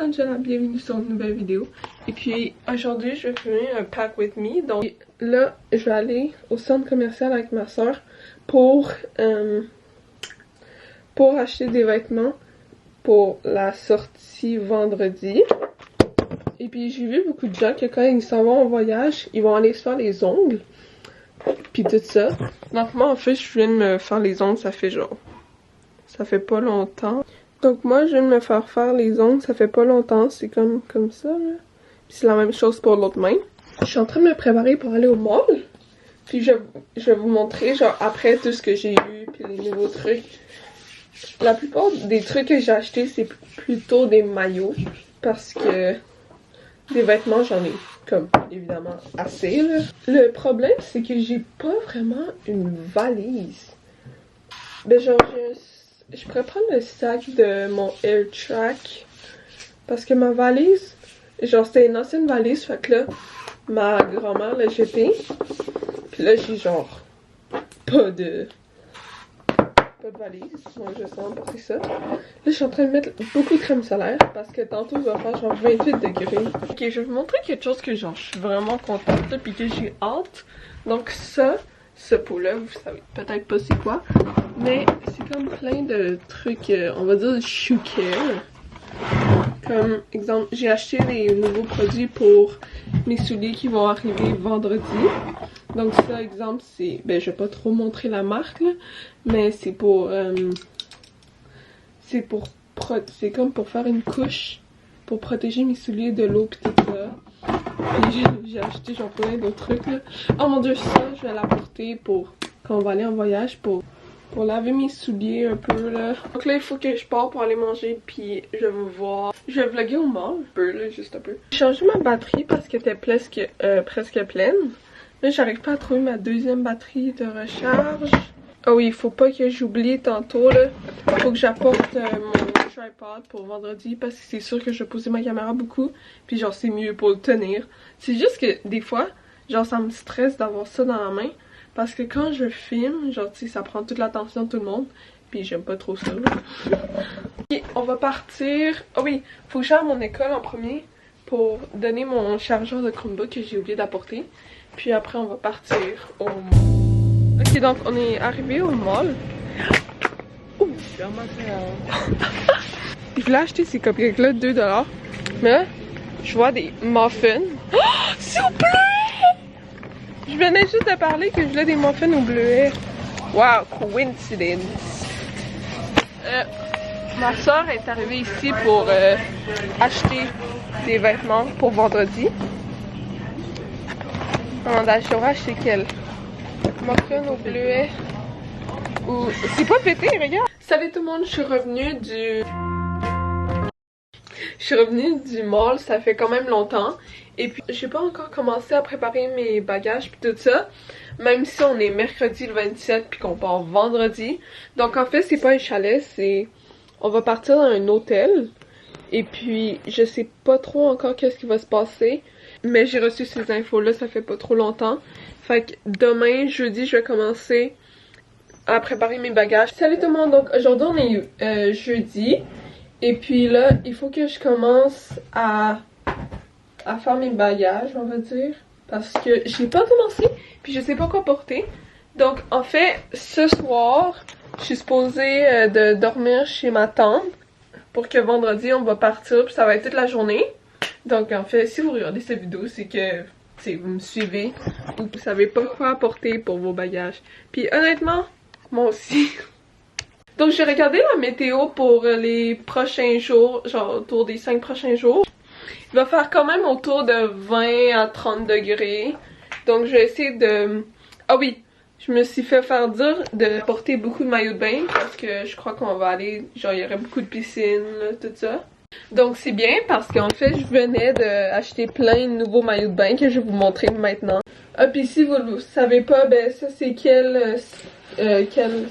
Angela, bienvenue sur une nouvelle vidéo. Et puis aujourd'hui je vais filmer un pack with me. Donc là je vais aller au centre commercial avec ma soeur pour acheter des vêtements pour la sortie vendredi. Et puis j'ai vu beaucoup de gens que quand ils s'en vont en voyage, ils vont aller se faire les ongles. Puis tout ça. Donc moi en fait je viens de me faire les ongles, ça fait pas longtemps. Donc moi je viens de me faire les ongles, ça fait pas longtemps, c'est comme ça là. Puis c'est la même chose pour l'autre main. Je suis en train de me préparer pour aller au mall. Puis je vais vous montrer genre après tout ce que j'ai eu, puis les nouveaux trucs. La plupart des trucs que j'ai achetés c'est plutôt des maillots. Parce que des vêtements j'en ai comme évidemment assez là. Le problème c'est que j'ai pas vraiment une valise. Ben genre je pourrais prendre le sac de mon AirTrack parce que ma valise, genre c'était une ancienne valise, fait que là, ma grand-mère l'a jetée. Puis là j'ai genre pas de valise, moi je sens passer ça. Là je suis en train de mettre beaucoup de crème solaire parce que tantôt il va faire genre 28 degrés. Ok, je vais vous montrer quelque chose que genre je suis vraiment contente là, puis que j'ai hâte. Donc ce pot-là, vous savez peut-être pas c'est quoi, mais c'est comme plein de trucs, on va dire shoe care. Comme exemple, j'ai acheté les nouveaux produits pour mes souliers qui vont arriver vendredi. Donc ça, exemple, c'est, ben je vais pas trop montrer la marque là, mais c'est comme pour faire une couche pour protéger mes souliers de l'eau pis tout ça. Puis j'ai acheté genre plein d'autres trucs là. Oh mon dieu, ça je vais l'apporter pour quand on va aller en voyage pour laver mes souliers un peu là. Donc là il faut que je parte pour aller manger puis je vais vous voir. Je vais vlogger au mall un peu là, juste un peu. J'ai changé ma batterie parce qu'elle était presque pleine. Là j'arrive pas à trouver ma deuxième batterie de recharge. Ah oui, il faut pas que j'oublie tantôt là. Faut que j'apporte mon tripod pour vendredi parce que c'est sûr que je vais poser ma caméra beaucoup. Puis genre c'est mieux pour le tenir. C'est juste que des fois, genre ça me stresse d'avoir ça dans la main. Parce que quand je filme, genre tu sais, ça prend toute l'attention de tout le monde. Puis j'aime pas trop ça là. Ok, on va partir. Ah oui, faut que j'aille à mon école en premier pour donner mon chargeur de Chromebook que j'ai oublié d'apporter. Puis après on va partir au mall. Ok, donc on est arrivé au mall. Ouh, je voulais acheter ces cupcakes là, 2$. Mais là, je vois des muffins. Oh, c'est au bleuet! Je venais juste de parler que je voulais des muffins au bleuet. Wow, coincidence. Ma soeur est arrivée ici pour acheter des vêtements pour vendredi. Je devrais acheter quel? Muffin au bleuet. Ou... C'est pas pété, regarde! Salut tout le monde, je suis revenue du mall, ça fait quand même longtemps. Et puis, j'ai pas encore commencé à préparer mes bagages puis tout ça. Même si on est mercredi le 27 puis qu'on part vendredi. Donc en fait, c'est pas un chalet, c'est... On va partir dans un hôtel. Et puis, je sais pas trop encore qu'est-ce qui va se passer. Mais j'ai reçu ces infos-là, ça fait pas trop longtemps. Fait que demain, jeudi, je vais commencer à préparer mes bagages. Salut tout le monde, donc aujourd'hui on est jeudi. Et puis là, il faut que je commence à faire mes bagages, on va dire. Parce que j'ai pas commencé, puis je sais pas quoi porter. Donc en fait, ce soir, je suis supposée de dormir chez ma tante. Pour que vendredi, on va partir, puis ça va être toute la journée. Donc en fait, si vous regardez cette vidéo, c'est que vous me suivez ou vous savez pas quoi apporter pour vos bagages. Puis honnêtement, moi aussi. Donc j'ai regardé la météo pour les prochains jours, genre autour des 5 prochains jours. Il va faire quand même autour de 20 à 30 degrés. Donc je vais essayer de... Ah oui, je me suis fait faire dire de porter beaucoup de maillots de bain parce que je crois qu'on va aller... Genre il y aurait beaucoup de piscines, là, tout ça. Donc c'est bien parce qu'en fait je venais d'acheter plein de nouveaux maillots de bain que je vais vous montrer maintenant. Ah puis si vous ne savez pas, ben ça c'est quel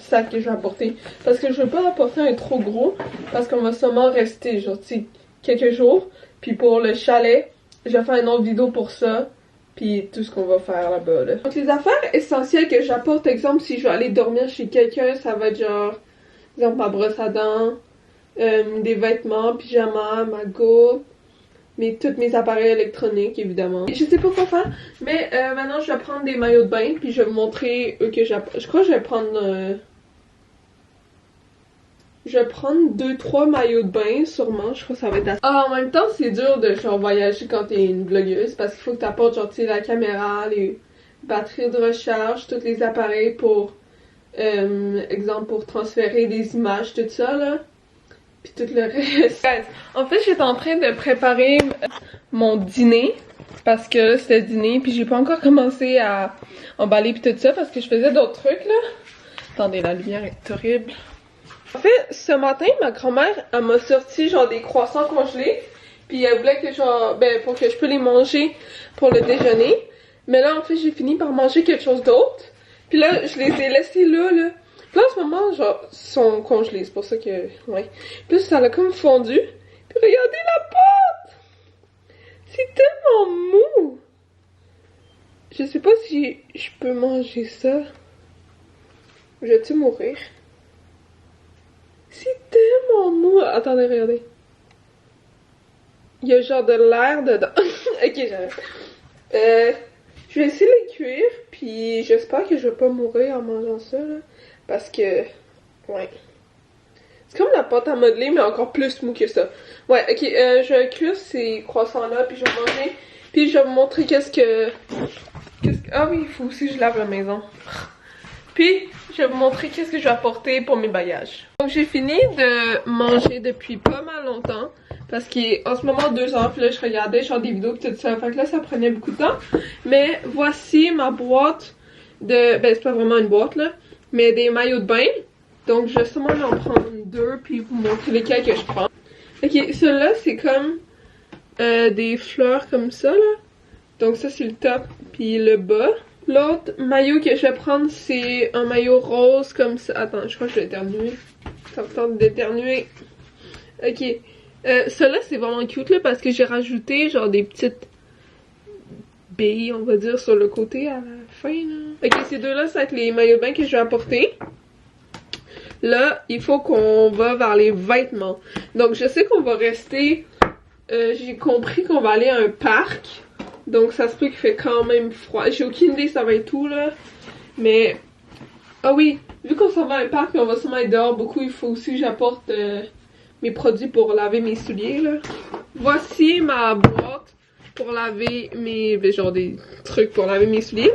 sac que je vais apporter. Parce que je veux pas apporter un trop gros parce qu'on va sûrement rester genre tu sais quelques jours. Puis pour le chalet, je vais faire une autre vidéo pour ça. Puis tout ce qu'on va faire là-bas là. Donc les affaires essentielles que j'apporte, exemple si je vais aller dormir chez quelqu'un, ça va être genre, exemple ma brosse à dents. des vêtements, pyjama, ma go, tous mes appareils électroniques évidemment. Je sais pas quoi faire, mais maintenant je vais prendre des maillots de bain puis je vais vous montrer eux que j'apporte. Je crois que je vais prendre 2-3 maillots de bain sûrement, je crois que ça va être assez. Ah, en même temps c'est dur de genre voyager quand t'es une vlogueuse parce qu'il faut que t'apportes genre tu sais la caméra, les batteries de recharge, tous les appareils pour exemple pour transférer des images, tout ça là. Puis tout le reste. En fait, j'étais en train de préparer mon dîner. Parce que c'était le dîner. Puis j'ai pas encore commencé à emballer puis tout ça. Parce que je faisais d'autres trucs là. Attendez, la lumière est horrible. En fait, ce matin, ma grand-mère, elle m'a sorti genre des croissants congelés. Puis elle voulait que genre, pour que je peux les manger pour le déjeuner. Mais là, en fait, j'ai fini par manger quelque chose d'autre. Puis là, je les ai laissés là. Puis là, en ce moment, genre, ils sont congelés, c'est pour ça que, ouais. Puis là, ça l'a comme fondu. Puis regardez la pâte! C'est tellement mou! Je sais pas si je peux manger ça. Je vais-tu mourir? C'est tellement mou! Attendez, regardez. Il y a genre de l'air dedans. Ok, j'arrête. Je vais essayer de les cuire, puis j'espère que je vais pas mourir en mangeant ça, là. Parce que, ouais. C'est comme la pâte à modeler, mais encore plus mou que ça. Ouais, ok, je vais cuire ces croissants-là, puis je vais manger. Puis je vais vous montrer qu'est-ce que... Ah oui, il faut aussi que je lave la maison. Puis, je vais vous montrer qu'est-ce que je vais apporter pour mes bagages. Donc, j'ai fini de manger depuis pas mal longtemps. Parce qu'en ce moment, 2 heures, puis là, je regardais genre des vidéos et tout ça. Fait que là, ça prenait beaucoup de temps. Mais voici ma boîte de... c'est pas vraiment une boîte, là. Mais des maillots de bain. Donc, je vais sûrement en prendre 2 puis vous montrer lesquels que je prends. Ok, celui-là, c'est comme des fleurs comme ça, là. Donc, ça, c'est le top puis le bas. L'autre maillot que je vais prendre, c'est un maillot rose comme ça. Attends, je crois que je vais éternuer. Ça me tente d'éternuer. Ok. Celui-là, c'est vraiment cute, là, parce que j'ai rajouté, genre, des petites billes, on va dire, sur le côté à la fin, là. Ok, ces deux-là, ça va être les maillots de bain que je vais apporter. Là, il faut qu'on va vers les vêtements. Donc, je sais qu'on va rester... j'ai compris qu'on va aller à un parc. Donc, ça se peut qu'il fait quand même froid. J'ai aucune idée ça va être où, là. Mais... Ah oui, vu qu'on s'en va à un parc et on va sûrement être dehors beaucoup, il faut aussi que j'apporte mes produits pour laver mes souliers, là. Voici ma boîte pour laver mes... genre des trucs pour laver mes souliers,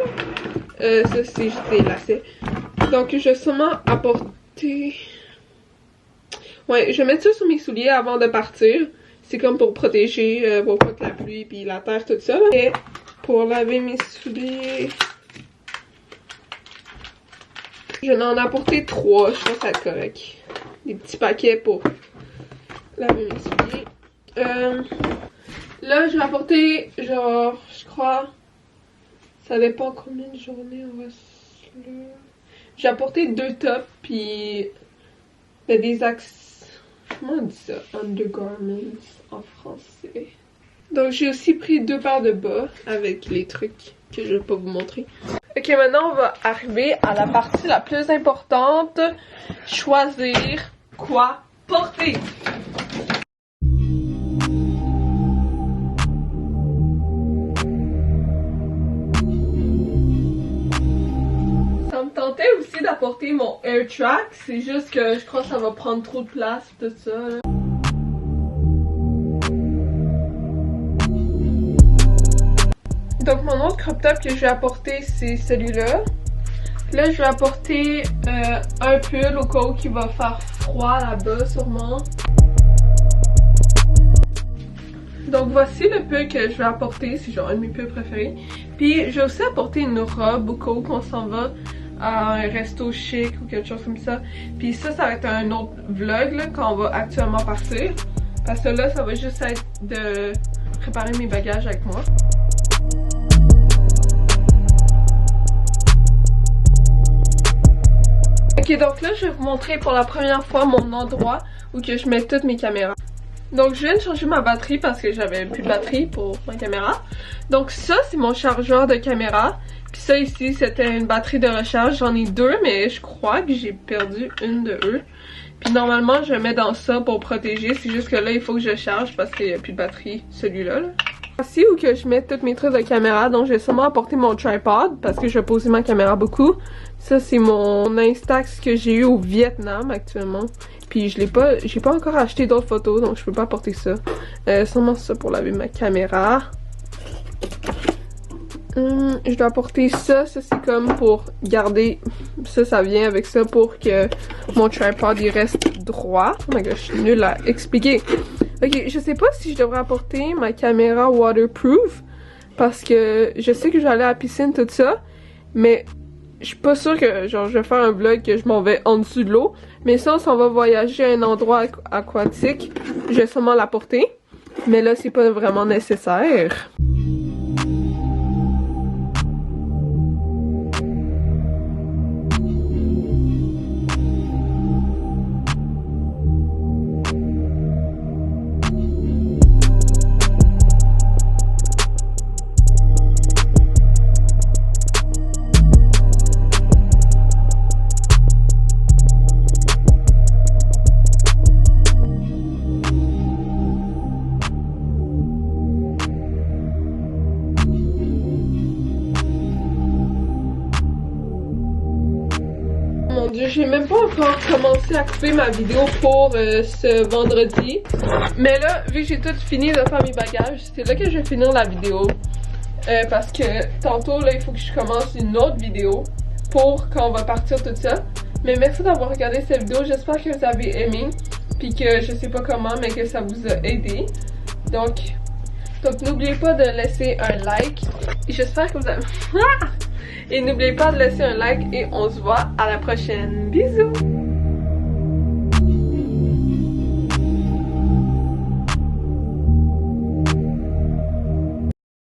là. Ça, c'est juste des lacets. Donc, je vais sûrement apporter... Ouais, je vais mettre ça sur mes souliers avant de partir. C'est comme pour protéger, pour pas que la pluie puis la terre, tout ça. Là. Et pour laver mes souliers... Je vais en apporter 3, je pense que ça va être correct. Des petits paquets pour laver mes souliers. Là, je vais apporter, genre, je crois... Ça dépend combien de journées on va se... J'ai apporté 2 tops, puis des axes... Comment on dit ça? Undergarments en français. Donc j'ai aussi pris 2 paires de bas avec les trucs que je vais pas vous montrer. Ok, maintenant on va arriver à la partie la plus importante. Choisir quoi porter. Ça me tentait aussi d'apporter mon AirTrack, c'est juste que je crois que ça va prendre trop de place tout ça. Là. Donc mon autre crop top que je vais apporter c'est celui-là. Là je vais apporter un pull au cas où il va faire froid là-bas sûrement. Donc voici le pull que je vais apporter, c'est genre un de mes pulls préférés. Puis je vais aussi apporter une robe au cas où on s'en va à un resto chic ou quelque chose comme ça. Puis ça va être un autre vlog là, quand on va actuellement partir. Parce que là ça va juste être de préparer mes bagages avec moi. Ok, donc là je vais vous montrer pour la première fois mon endroit où que je mets toutes mes caméras. Donc je viens de changer ma batterie parce que j'avais plus de batterie pour ma caméra. Donc ça c'est mon chargeur de caméra. Puis ça ici c'était une batterie de recharge. J'en ai deux mais je crois que j'ai perdu une de eux. Puis normalement je mets dans ça pour protéger. C'est juste que là il faut que je charge parce qu'il n'y a plus de batterie celui-là. Voici où que je mets toutes mes trucs de caméra. Donc je vais sûrement apporter mon tripod parce que je vais poser ma caméra beaucoup. Ça c'est mon Instax que j'ai eu au Vietnam actuellement. Puis j'ai pas encore acheté d'autres photos donc je peux pas apporter ça. Sûrement ça pour laver ma caméra. Je dois apporter ça. Ça c'est comme pour garder. Ça vient avec ça pour que mon tripod il reste droit. Oh my gosh, je suis nulle à expliquer. Ok, je sais pas si je devrais apporter ma caméra waterproof. Parce que je sais que j'allais à la piscine tout ça. Mais je suis pas sûre que genre je vais faire un vlog que je m'en vais en dessous de l'eau. Mais ça, si on va voyager à un endroit aquatique, je vais sûrement l'apporter. Mais là, c'est pas vraiment nécessaire. Mon dieu, j'ai même pas encore commencé à couper ma vidéo pour ce vendredi. Mais là, vu que j'ai tout fini de faire mes bagages, c'est là que je vais finir la vidéo. Parce que tantôt, là, il faut que je commence une autre vidéo pour quand on va partir tout ça. Mais merci d'avoir regardé cette vidéo, j'espère que vous avez aimé. Puis que je sais pas comment, mais que ça vous a aidé. Donc n'oubliez pas de laisser un like. Et j'espère que vous avez... Et n'oubliez pas de laisser un like et on se voit à la prochaine. Bisous!